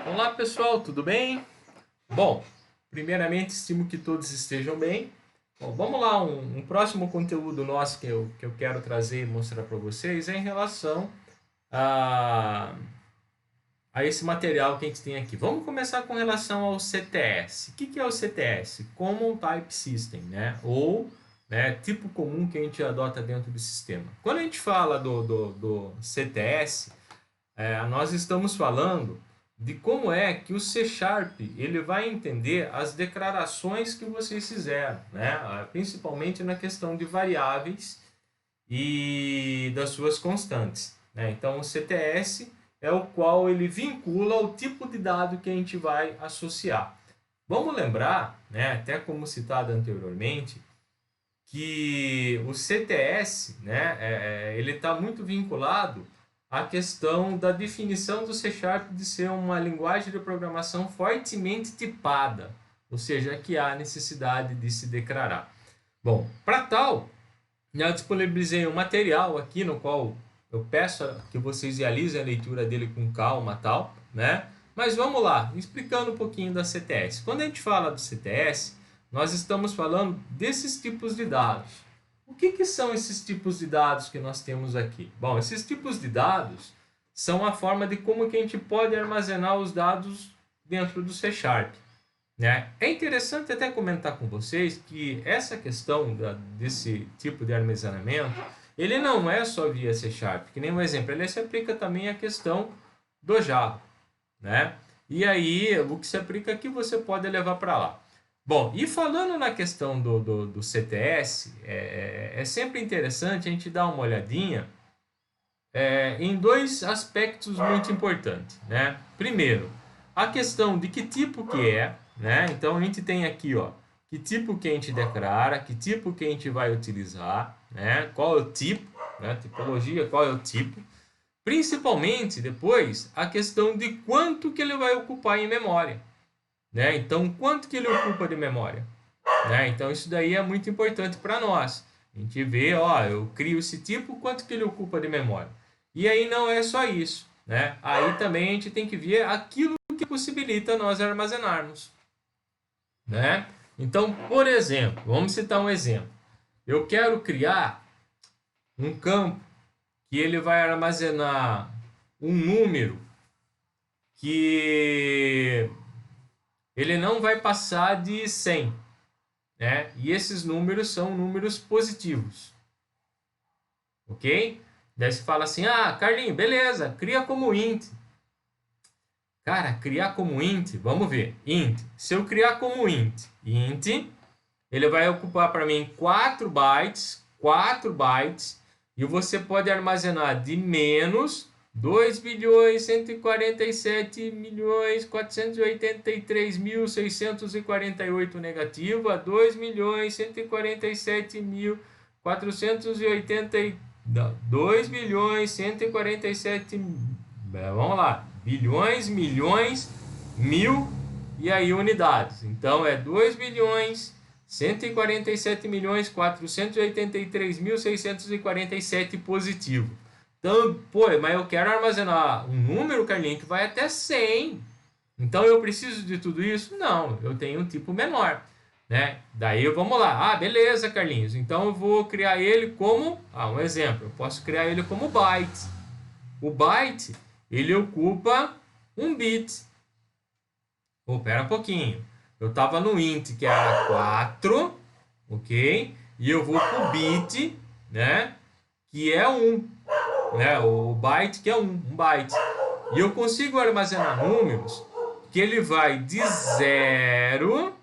Olá pessoal, tudo bem? Bom, primeiramente estimo que todos estejam bem. Bom, vamos lá, um próximo conteúdo nosso que eu quero trazer e mostrar para vocês é em relação a, a esse material que a gente tem aqui. Vamos começar com relação ao CTS. O que é o CTS? Common Type System, né? Ou tipo comum que a gente adota dentro do sistema. Quando a gente fala do CTS, nós estamos falando de como é que o C Sharp ele vai entender as declarações que vocês fizeram, né? Principalmente na questão de variáveis e das suas constantes, né? Então o CTS é o qual ele vincula o tipo de dado que a gente vai associar. Vamos lembrar, né, até como citado anteriormente, que o CTS, né, ele está muito vinculado à questão da definição do C Sharp de ser uma linguagem de programação fortemente tipada, ou seja, que há necessidade de se declarar. Bom, para tal, eu disponibilizei um material aqui no qual eu peço que vocês realizem a leitura dele com calma, tal, né? Mas vamos lá, explicando um pouquinho da CTS. Quando a gente fala do CTS, nós estamos falando desses tipos de dados. O que são esses tipos de dados que nós temos aqui? Bom, esses tipos de dados são a forma de como que a gente pode armazenar os dados dentro do C Sharp, né? É interessante até comentar com vocês que essa questão desse tipo de armazenamento, ele não é só via C Sharp, que nem um exemplo, ele se aplica também à questão do Java, né? E aí, o que se aplica aqui você pode levar para lá. Bom, e falando na questão do CTS, é sempre interessante a gente dar uma olhadinha em dois aspectos muito importantes, né? Primeiro, a questão de que tipo que é, né? Então a gente tem aqui, ó, que tipo que a gente declara, que tipo que a gente vai utilizar, né? Qual é o tipo, né? Tipologia, qual é o tipo. Principalmente depois a questão de quanto que ele vai ocupar em memória, né? Então quanto que ele ocupa de memória, né? Então isso daí é muito importante para nós. A gente vê, ó, eu crio esse tipo, quanto que ele ocupa de memória. E aí não é só isso, né? Aí também a gente tem que ver aquilo que possibilita nós armazenarmos, né? Então, por exemplo, vamos citar um exemplo. Eu quero criar um campo que ele vai armazenar um número que ele não vai passar de 100, né? E esses números são números positivos, ok? Daí você fala assim, ah, Carlinhos, beleza, cria como int. Cara, criar como int, vamos ver, int. Se eu criar como int, ele vai ocupar para mim 4 bytes, e você pode armazenar de menos 2.147.483.648 negativo a 2.147.480 2.147, vamos lá, bilhões, milhões, mil e aí unidades. Então é 2.147.483.647 positivo. Então, pô, mas eu quero armazenar um número, Carlinhos, que vai até 100. Então eu preciso de tudo isso? Não, eu tenho um tipo menor, né? Daí vamos lá. Ah, beleza, Carlinhos. Então eu vou criar ele como, um exemplo, eu posso criar ele como byte. O byte, ele ocupa um bit. Pô, pera um pouquinho. Eu estava no int, que era 4, ok? E eu vou para o bit, né? Que é 1, né? O byte, que é um byte. E eu consigo armazenar números que ele vai de 0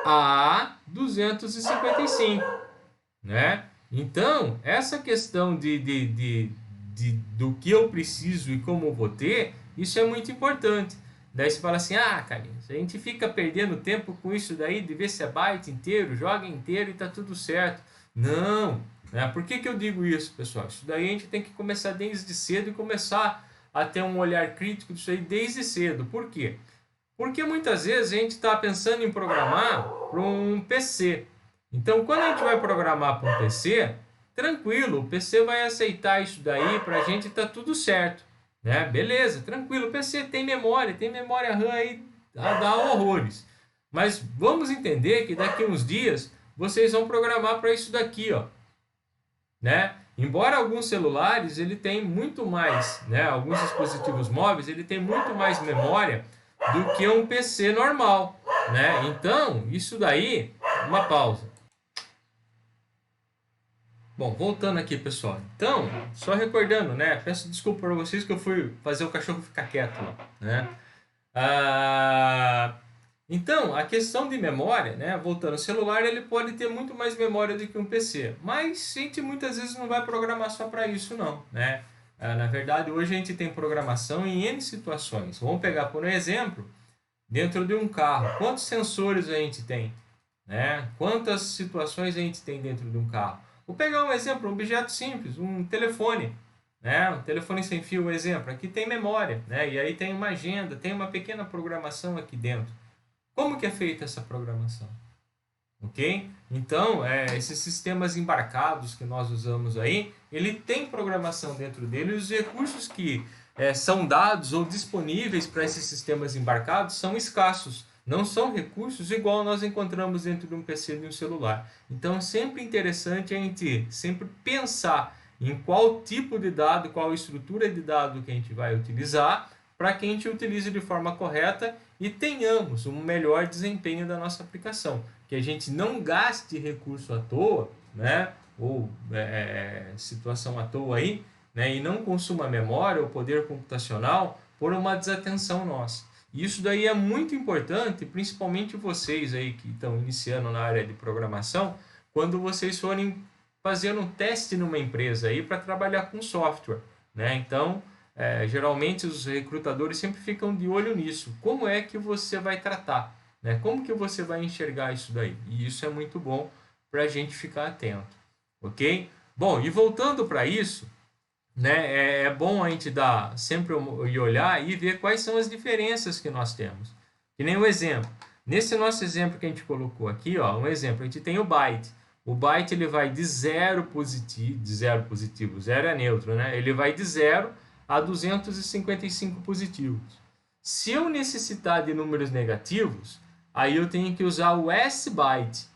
a 255, né? Então, essa questão do que eu preciso e como eu vou ter, isso é muito importante. Daí você fala assim, ah, Carlinhos, a gente fica perdendo tempo com isso daí, de ver se é byte inteiro, joga inteiro e tá tudo certo. Não, né? Por que eu digo isso, pessoal? Isso daí a gente tem que começar desde cedo e começar a ter um olhar crítico disso aí desde cedo. Por quê? Porque muitas vezes a gente está pensando em programar para um PC. Então, quando a gente vai programar para um PC, tranquilo, o PC vai aceitar isso daí, para a gente tá tudo certo, né? Beleza, tranquilo, o PC tem memória RAM aí a dar horrores. Mas vamos entender que daqui a uns dias vocês vão programar para isso daqui, ó, né? Embora alguns celulares ele tem muito mais, né? Alguns dispositivos móveis ele tem muito mais memória do que um PC normal, né? Então isso daí, uma pausa. Bom, voltando aqui, pessoal. Então, só recordando, né? Peço desculpa para vocês que eu fui fazer o cachorro ficar quieto lá, né? Então, a questão de memória, né? Voltando, o celular ele pode ter muito mais memória do que um PC, mas a gente muitas vezes não vai programar só para isso, não, né? Na verdade, hoje a gente tem programação em N situações. Vamos pegar por um exemplo, dentro de um carro, quantos sensores a gente tem, né? Quantas situações a gente tem dentro de um carro? Vou pegar um exemplo, um objeto simples, um telefone, né? Um telefone sem fio, um exemplo. Aqui tem memória, né? E aí tem uma agenda, tem uma pequena programação aqui dentro. Como que é feita essa programação? Ok? Então, esses sistemas embarcados que nós usamos aí, ele tem programação dentro dele e os recursos que são dados ou disponíveis para esses sistemas embarcados são escassos. Não são recursos igual nós encontramos dentro de um PC e de um celular. Então, é sempre interessante a gente sempre pensar em qual tipo de dado, qual estrutura de dado que a gente vai utilizar para que a gente utilize de forma correta e tenhamos um melhor desempenho da nossa aplicação. Que a gente não gaste recurso à toa, né? Ou situação à toa aí, né? E não consuma memória ou poder computacional por uma desatenção nossa. E isso daí é muito importante, principalmente vocês aí que estão iniciando na área de programação, quando vocês forem fazer um teste numa empresa aí para trabalhar com software, né? Então, geralmente os recrutadores sempre ficam de olho nisso. Como é que você vai tratar, né? Como que você vai enxergar isso daí? E isso é muito bom para a gente ficar atento, ok? Bom, e voltando para isso, né? É bom a gente dar sempre e olhar e ver quais são as diferenças que nós temos. Que nem um exemplo. Nesse nosso exemplo que a gente colocou aqui, ó, um exemplo, a gente tem o byte. O byte ele vai de zero positivo, zero é neutro, né? Ele vai de 0 a 255 positivos. Se eu necessitar de números negativos, aí eu tenho que usar o S-byte,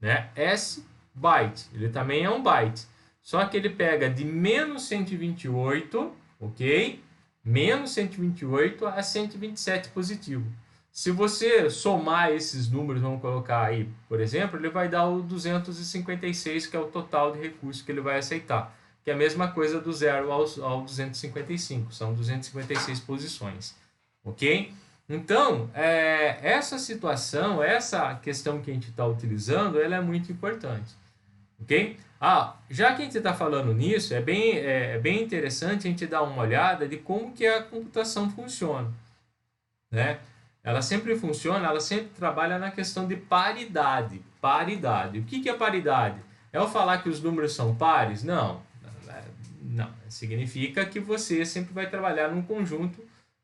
né? S-byte, ele também é um byte. Só que ele pega de menos 128, ok? Menos 128 a 127 positivo. Se você somar esses números, vamos colocar aí, por exemplo, ele vai dar o 256, que é o total de recursos que ele vai aceitar. Que é a mesma coisa do 0 ao 255, são 256 posições, ok? Então, essa situação, essa questão que a gente está utilizando, ela é muito importante, ok? Já que a gente está falando nisso, é bem interessante a gente dar uma olhada de como que a computação funciona, né? Ela sempre funciona, ela sempre trabalha na questão de paridade. Paridade. O que é paridade? É eu falar que os números são pares? Não. Não. Significa que você sempre vai trabalhar num conjunto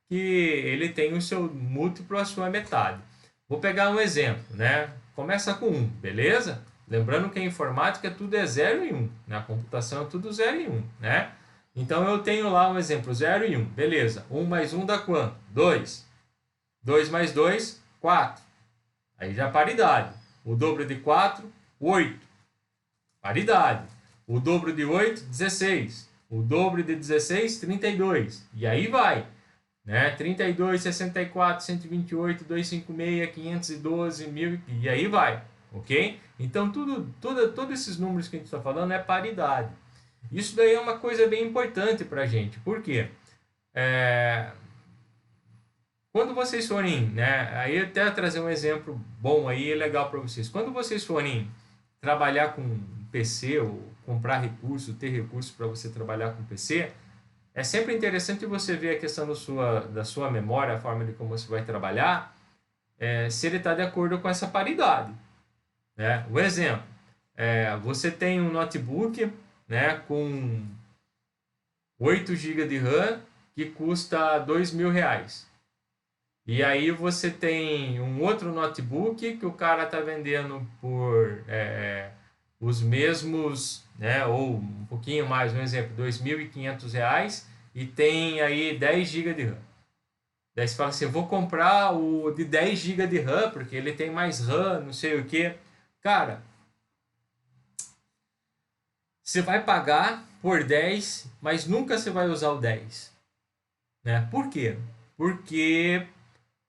que ele tem o seu múltiplo a sua metade. Vou pegar um exemplo, né? Começa com 1, beleza? Lembrando que a informática tudo é 0 e 1, né? A computação é tudo 0 e 1, né? Então eu tenho lá um exemplo, 0 e 1, beleza. 1 mais 1 dá quanto? 2. 2 mais 2, 4. Aí já paridade. O dobro de 4, 8. Paridade. O dobro de 8, 16. O dobro de 16, 32. E aí vai, né? 32, 64, 128, 256, 512, 1000, e aí vai, ok? Então, todos esses números que a gente está falando é paridade. Isso daí é uma coisa bem importante para a gente. Por quê? Quando vocês forem, né? Aí até trazer um exemplo bom aí, legal para vocês. Quando vocês forem trabalhar com PC ou comprar recursos, ter recursos para você trabalhar com PC, é sempre interessante você ver a questão da sua memória, a forma de como você vai trabalhar, se ele está de acordo com essa paridade, né? O exemplo, você tem um notebook, né, com 8 GB de RAM que custa R$2.000. E aí você tem um outro notebook que o cara está vendendo por os mesmos, né, ou um pouquinho mais, um exemplo, R$2.500, e tem aí 10 GB de RAM. Daí você fala assim, eu vou comprar o de 10 GB de RAM, porque ele tem mais RAM, não sei o que. Cara, você vai pagar por 10, mas nunca você vai usar o 10. Né? Por quê? Porque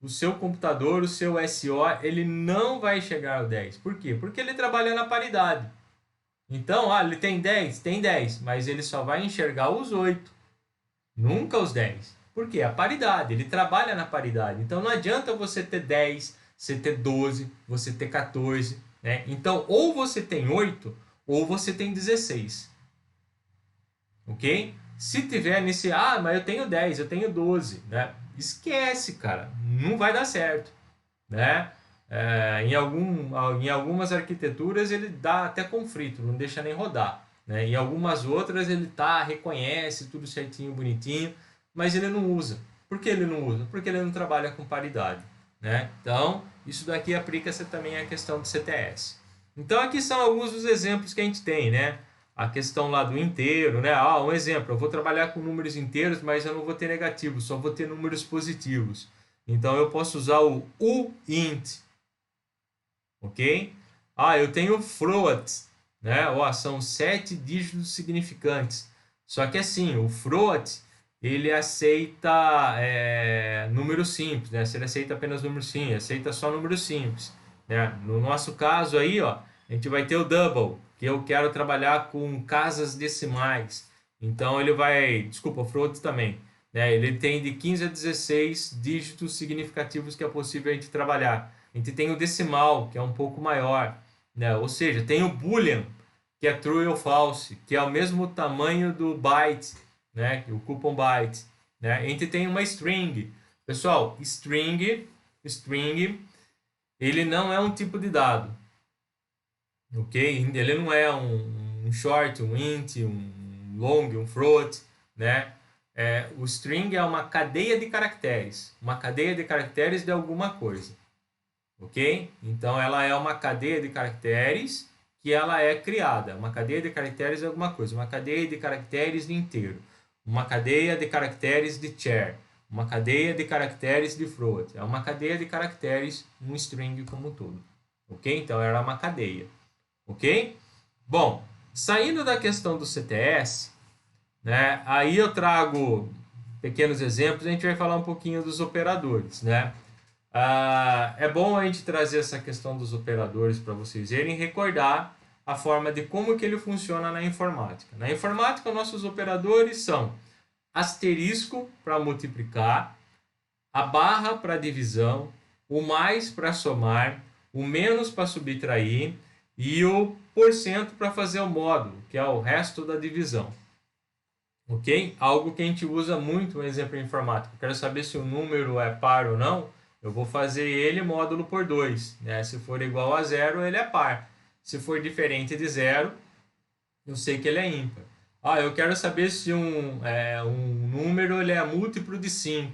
o seu computador, o seu SO, ele não vai chegar ao 10. Por quê? Porque ele trabalha na paridade. Então, ele tem 10? Tem 10, mas ele só vai enxergar os 8, nunca os 10. Por quê? A paridade, ele trabalha na paridade. Então, não adianta você ter 10, você ter 12, você ter 14. Né? Então, ou você tem 8, ou você tem 16. Ok? Se tiver nesse, mas eu tenho 10, eu tenho 12, né? Esquece, cara, não vai dar certo, né? Em algumas arquiteturas ele dá até conflito, não deixa nem rodar, né? Em algumas outras ele reconhece tudo certinho, bonitinho, mas ele não usa. Por que ele não usa? Porque ele não trabalha com paridade, né? Então, isso daqui aplica-se também à questão do CTS. Então, aqui são alguns dos exemplos que a gente tem, né? A questão lá do inteiro, né? Um exemplo, eu vou trabalhar com números inteiros, mas eu não vou ter negativos, só vou ter números positivos. Então, eu posso usar o uint, ok? Eu tenho float, né? São 7 dígitos significantes. Só que assim, o float, ele aceita números simples, né? Se ele aceita apenas números simples, aceita só números simples, né? No nosso caso aí, a gente vai ter o double, que eu quero trabalhar com casas decimais. Então ele vai, desculpa, o float também, né? Ele tem de 15 a 16 dígitos significativos que é possível a gente trabalhar. A gente tem o decimal, que é um pouco maior, né? Ou seja, tem o boolean, que é true ou false, que é o mesmo tamanho do byte, né? O coupon byte, né? A gente tem uma string. Pessoal, string, ele não é um tipo de dado, ok? Ele não é um short, um int, um long, um float, né? O string é uma cadeia de caracteres, de alguma coisa, ok? Então ela é uma cadeia de caracteres que ela é criada, uma cadeia de caracteres de alguma coisa, uma cadeia de caracteres de inteiro, uma cadeia de caracteres de char, uma cadeia de caracteres de float, é uma cadeia de caracteres, um string como um todo, ok? Então ela é uma cadeia. Ok? Bom, saindo da questão do CTS, né, aí eu trago pequenos exemplos, a gente vai falar um pouquinho dos operadores, né? É bom a gente trazer essa questão dos operadores para vocês verem e recordar a forma de como que ele funciona na informática. Na informática, nossos operadores são asterisco para multiplicar, a barra para divisão, o mais para somar, o menos para subtrair e o porcento para fazer o módulo, que é o resto da divisão. Ok? Algo que a gente usa muito no exemplo informático. Quero saber se o número é par ou não, eu vou fazer ele módulo por 2. Né? Se for igual a 0, ele é par. Se for diferente de 0, eu sei que ele é ímpar. Eu quero saber se um número ele é múltiplo de 5.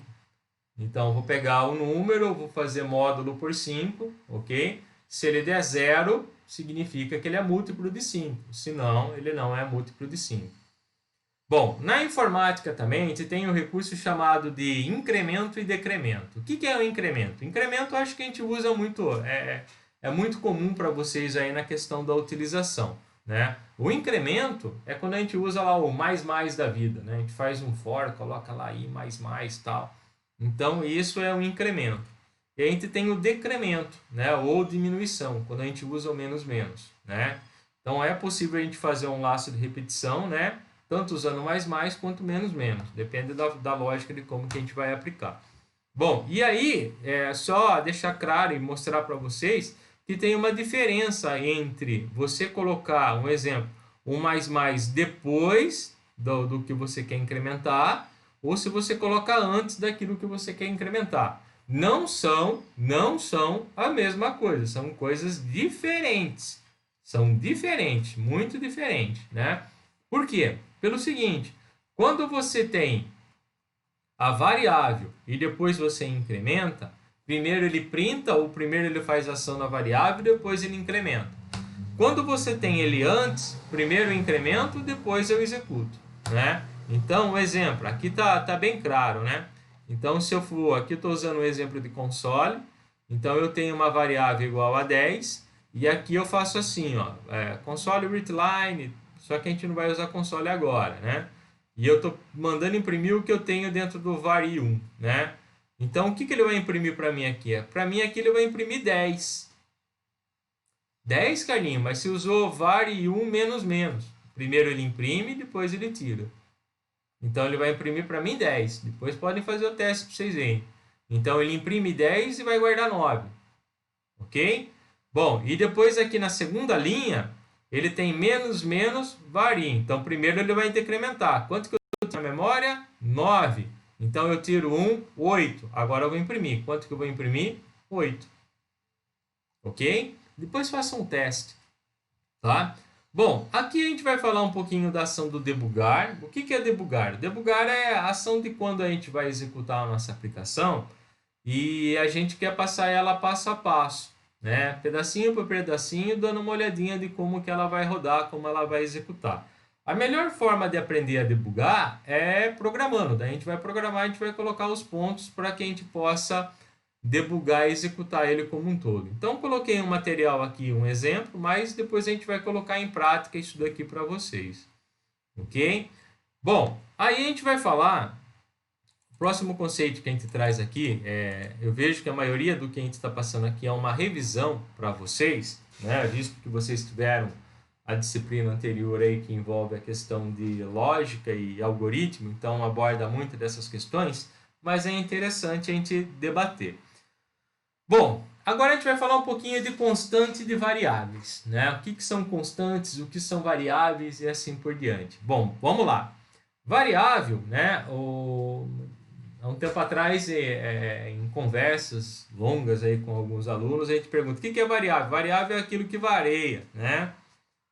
Então, eu vou pegar o número, vou fazer módulo por 5, ok? Se ele der 0, significa que ele é múltiplo de 5. Senão, ele não é múltiplo de 5. Bom, na informática também, a gente tem um recurso chamado de incremento e decremento. O que é o incremento? Incremento, eu acho que a gente usa muito, é muito comum para vocês aí na questão da utilização. Né? O incremento é quando a gente usa lá o mais da vida. Né? A gente faz um for, coloca lá i mais tal. Então, isso é um incremento. E a gente tem o decremento, né? Ou diminuição, quando a gente usa o menos. Né? Então, é possível a gente fazer um laço de repetição, né? Tanto usando mais quanto menos. Depende da lógica de como que a gente vai aplicar. Bom, e aí, só deixar claro e mostrar para vocês que tem uma diferença entre você colocar, um exemplo, um mais depois do que você quer incrementar, ou se você colocar antes daquilo que você quer incrementar. Não são a mesma coisa, são coisas diferentes. São diferentes, muito diferentes, né? Por quê? Pelo seguinte, quando você tem a variável e depois você incrementa, primeiro ele printa ou primeiro ele faz ação na variável e depois ele incrementa. Quando você tem ele antes, primeiro eu incremento, depois eu executo, né? Então, um exemplo, aqui tá bem claro, né? Então, se eu for, aqui eu estou usando o exemplo de console, então eu tenho uma variável igual a 10, e aqui eu faço assim, ó, console readline, só que a gente não vai usar console agora, né? E eu estou mandando imprimir o que eu tenho dentro do var1, né? Então, o que ele vai imprimir para mim aqui? Para mim aqui ele vai imprimir 10. 10, Carlinhos, mas se usou var1 menos menos. Primeiro ele imprime, depois ele tira. Então ele vai imprimir para mim 10. Depois podem fazer o teste para vocês verem. Então ele imprime 10 e vai guardar 9. Ok? Bom, e depois aqui na segunda linha, ele tem menos, menos, varia. Então primeiro ele vai decrementar. Quanto que eu tenho na memória? 9. Então eu tiro 1, 8. Agora eu vou imprimir. Quanto que eu vou imprimir? 8. Ok? Depois faça um teste. Tá? Bom, aqui a gente vai falar um pouquinho da ação do debugar. O que é debugar? Debugar é a ação de quando a gente vai executar a nossa aplicação e a gente quer passar ela passo a passo, né? Pedacinho por pedacinho, dando uma olhadinha de como que ela vai rodar, como ela vai executar. A melhor forma de aprender a debugar é programando. Daí a gente vai programar, a gente vai colocar os pontos para que a gente possa debugar e executar ele como um todo. Então, coloquei um material aqui, um exemplo, mas depois a gente vai colocar em prática isso daqui para vocês. Ok? Bom, aí a gente vai falar, o próximo conceito que a gente traz aqui, eu vejo que a maioria do que a gente está passando aqui é uma revisão para vocês, né? Visto que vocês tiveram a disciplina anterior aí que envolve a questão de lógica e algoritmo, então aborda muito dessas questões, mas é interessante a gente debater. Bom, agora a gente vai falar um pouquinho de constante e de variáveis, né? O que são constantes, o que são variáveis e assim por diante. Bom, vamos lá. Variável, né? Há um tempo atrás, em conversas longas aí com alguns alunos, a gente pergunta, o que é variável? Variável é aquilo que varia, né?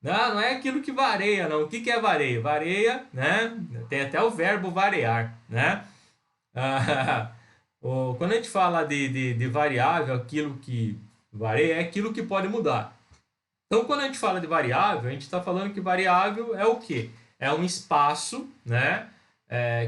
Não é aquilo que varia, não. O que é varia? Varia, né? Tem até o verbo variar, né? Quando a gente fala de variável, aquilo que varia é aquilo que pode mudar. Então, quando a gente fala de variável, a gente está falando que variável é o quê? É um espaço, né?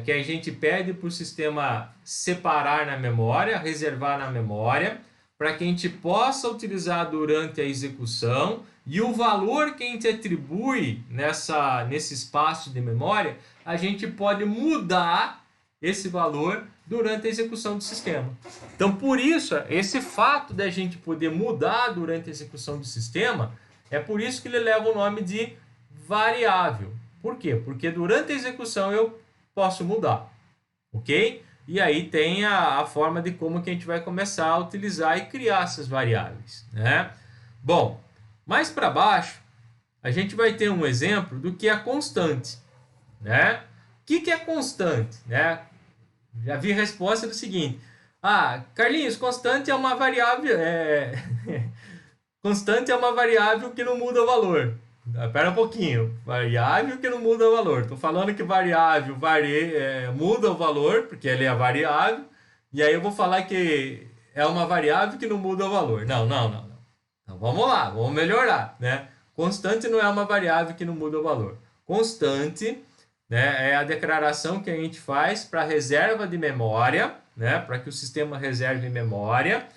Que a gente pede para o sistema separar na memória, reservar na memória, para que a gente possa utilizar durante a execução, e o valor que a gente atribui nesse espaço de memória, a gente pode mudar esse valor durante a execução do sistema. Então, por isso, esse fato da gente poder mudar durante a execução do sistema, é por isso que ele leva o nome de variável. Por quê? Porque durante a execução eu posso mudar, ok? E aí tem a forma de como que a gente vai começar a utilizar e criar essas variáveis, né? Bom, mais para baixo, a gente vai ter um exemplo do que é constante, né? O que é constante, né? Já vi a resposta do seguinte: Carlinhos, constante é uma variável. Constante é uma variável que não muda o valor. Espera um pouquinho. Variável que não muda o valor. Estou falando que variável muda o valor, porque ele é variável. E aí eu vou falar que é uma variável que não muda o valor. Não. Então vamos lá, vamos melhorar, né? Constante não é uma variável que não muda o valor. Constante, né, é a declaração que a gente faz para reserva de memória, né, para que o sistema reserve memória.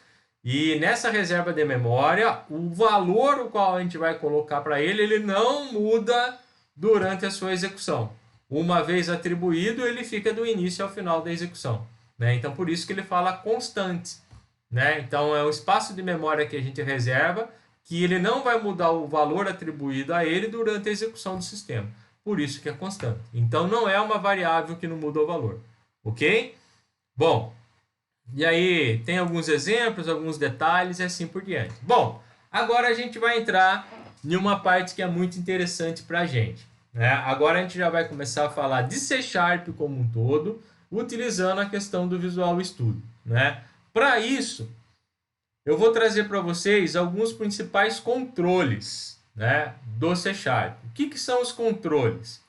E nessa reserva de memória, o valor o qual a gente vai colocar para ele não muda durante a sua execução. Uma vez atribuído, ele fica do início ao final da execução, né? Então, por isso que ele fala constante, né? Então, é o espaço de memória que a gente reserva, que ele não vai mudar o valor atribuído a ele durante a execução do sistema. Por isso que é constante. Então, não é uma variável que não muda o valor, ok? Bom, e aí tem alguns exemplos, alguns detalhes e assim por diante. Bom, agora a gente vai entrar em uma parte que é muito interessante para a gente, né? Agora a gente já vai começar a falar de C# como um todo, utilizando a questão do Visual Studio, né? Para isso, eu vou trazer para vocês alguns principais controles, né, do C#. O que são os controles?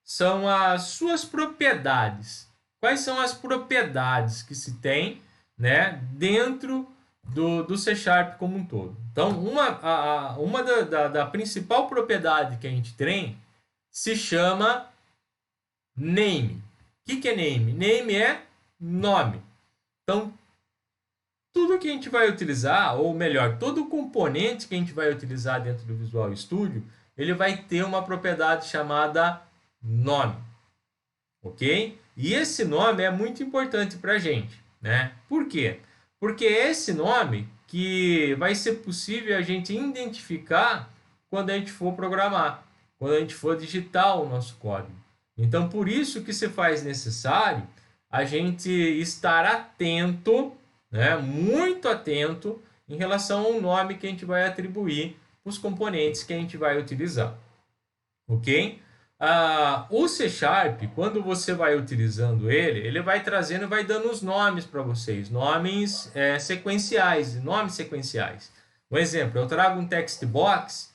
São as suas propriedades. Quais são as propriedades que se tem, né, dentro do C# como um todo? Então, uma da principal propriedade que a gente tem se chama name. O que é name? Name é nome. Então, tudo que a gente vai utilizar, ou melhor, todo componente que a gente vai utilizar dentro do Visual Studio, ele vai ter uma propriedade chamada nome, ok? E esse nome é muito importante para a gente, né? Por quê? Porque é esse nome que vai ser possível a gente identificar quando a gente for programar, quando a gente for digitar o nosso código. Então, por isso que se faz necessário a gente estar atento, né, muito atento em relação ao nome que a gente vai atribuir os componentes que a gente vai utilizar, ok? O C Sharp, quando você vai utilizando ele vai trazendo, vai dando os nomes para vocês, nomes sequenciais, nomes sequenciais. Um exemplo, eu trago um text box,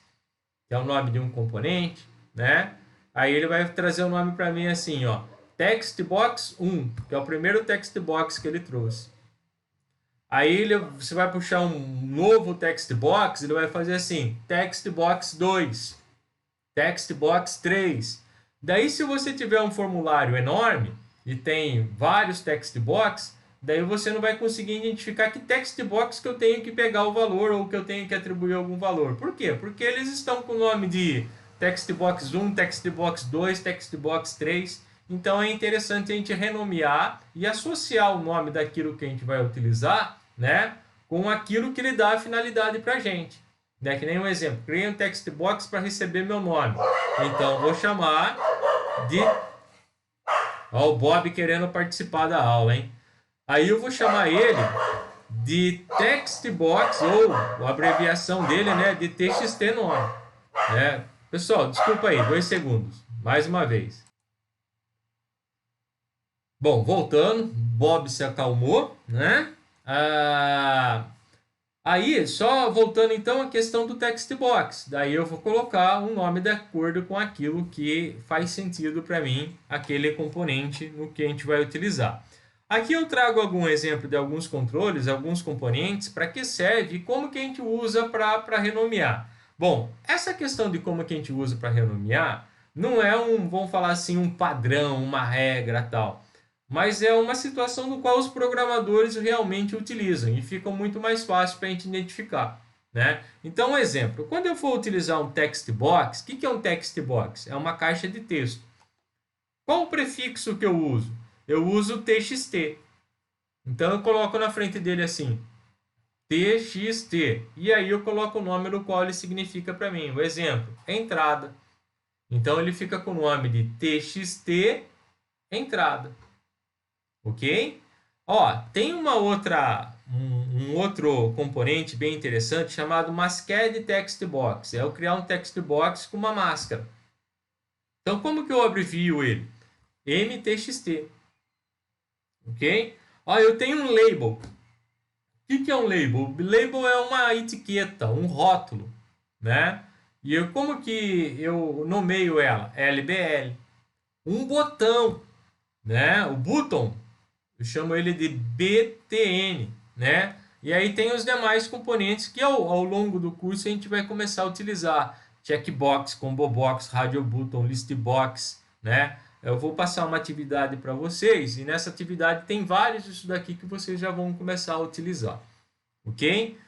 que é o nome de um componente, né? Aí ele vai trazer o nome para mim assim, ó, text box 1, que é o primeiro text box que ele trouxe. Aí você vai puxar um novo text box, ele vai fazer assim, text box 2, text box 3. Daí, se você tiver um formulário enorme e tem vários text box, daí você não vai conseguir identificar que text box que eu tenho que pegar o valor ou que eu tenho que atribuir algum valor. Por quê? Porque eles estão com o nome de text box 1, text box 2, text box 3. Então é interessante a gente renomear e associar o nome daquilo que a gente vai utilizar, né, com aquilo que ele dá a finalidade para a gente. Né? Que nem um exemplo, criei um text box para receber meu nome. Então vou chamar de... Ó, o Bob querendo participar da aula, hein? Aí eu vou chamar ele de text box, ou a abreviação dele, né, de txt nome. Né? Pessoal, desculpa aí, 2 segundos. Mais uma vez. Bom, voltando, Bob se acalmou, né? Aí, só voltando então à questão do text box, daí eu vou colocar um nome de acordo com aquilo que faz sentido para mim, aquele componente no que a gente vai utilizar. Aqui eu trago algum exemplo de alguns controles, alguns componentes, para que serve e como que a gente usa para renomear. Bom, essa questão de como que a gente usa para renomear não é vamos falar assim, um padrão, uma regra tal. Mas é uma situação no qual os programadores realmente utilizam e fica muito mais fácil para a gente identificar. Né? Então, um exemplo, quando eu for utilizar um text box, o que é um text box? É uma caixa de texto. Qual o prefixo que eu uso? Eu uso txt. Então, eu coloco na frente dele assim, txt. E aí eu coloco o nome no qual ele significa para mim. O exemplo, entrada. Então, ele fica com o nome de txt entrada. Ok? Ó, tem um outro componente bem interessante chamado Masked Text Box. É eu criar um text box com uma máscara. Então, como que eu abrevio ele? MTXT. Ok? Ó, eu tenho um label. O que é um label? Label é uma etiqueta, um rótulo, né? E como que eu nomeio ela? LBL. Um botão, né? O button. Eu chamo ele de BTN, né? E aí tem os demais componentes que ao longo do curso a gente vai começar a utilizar. Checkbox, combo box, radio button, list box, né? Eu vou passar uma atividade para vocês e nessa atividade tem vários disso daqui que vocês já vão começar a utilizar, ok?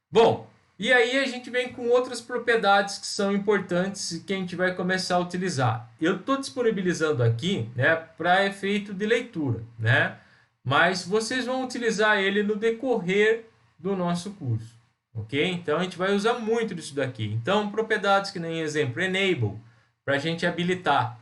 Bom, e aí a gente vem com outras propriedades que são importantes e que a gente vai começar a utilizar. Eu estou disponibilizando aqui, né, para efeito de leitura, né? Mas vocês vão utilizar ele no decorrer do nosso curso, ok? Então, a gente vai usar muito disso daqui. Então, propriedades que nem exemplo, enable, para a gente habilitar,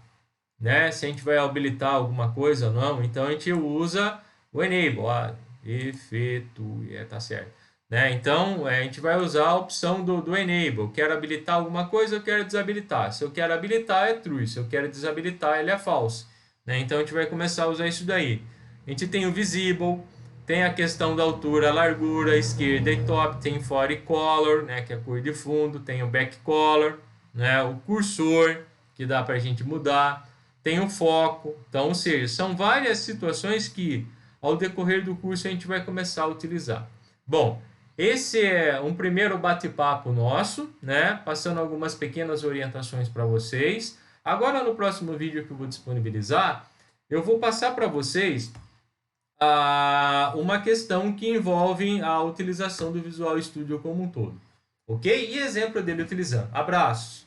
né? Se a gente vai habilitar alguma coisa ou não, então a gente usa o enable, efeito, tá certo. Né? Então, a gente vai usar a opção do enable. Quero habilitar alguma coisa, eu quero desabilitar. Se eu quero habilitar, é true. Se eu quero desabilitar, ele é false. Né? Então, a gente vai começar a usar isso daí. A gente tem o visible, tem a questão da altura, largura, esquerda e top, tem fore color, né, que é a cor de fundo, tem o back color, né, o cursor, que dá para a gente mudar, tem o foco. Então, ou seja, são várias situações que ao decorrer do curso a gente vai começar a utilizar. Bom, esse é um primeiro bate-papo nosso, né, passando algumas pequenas orientações para vocês. Agora, no próximo vídeo que eu vou disponibilizar, eu vou passar para vocês uma questão que envolve a utilização do Visual Studio como um todo. Ok? E exemplo dele utilizando. Abraços!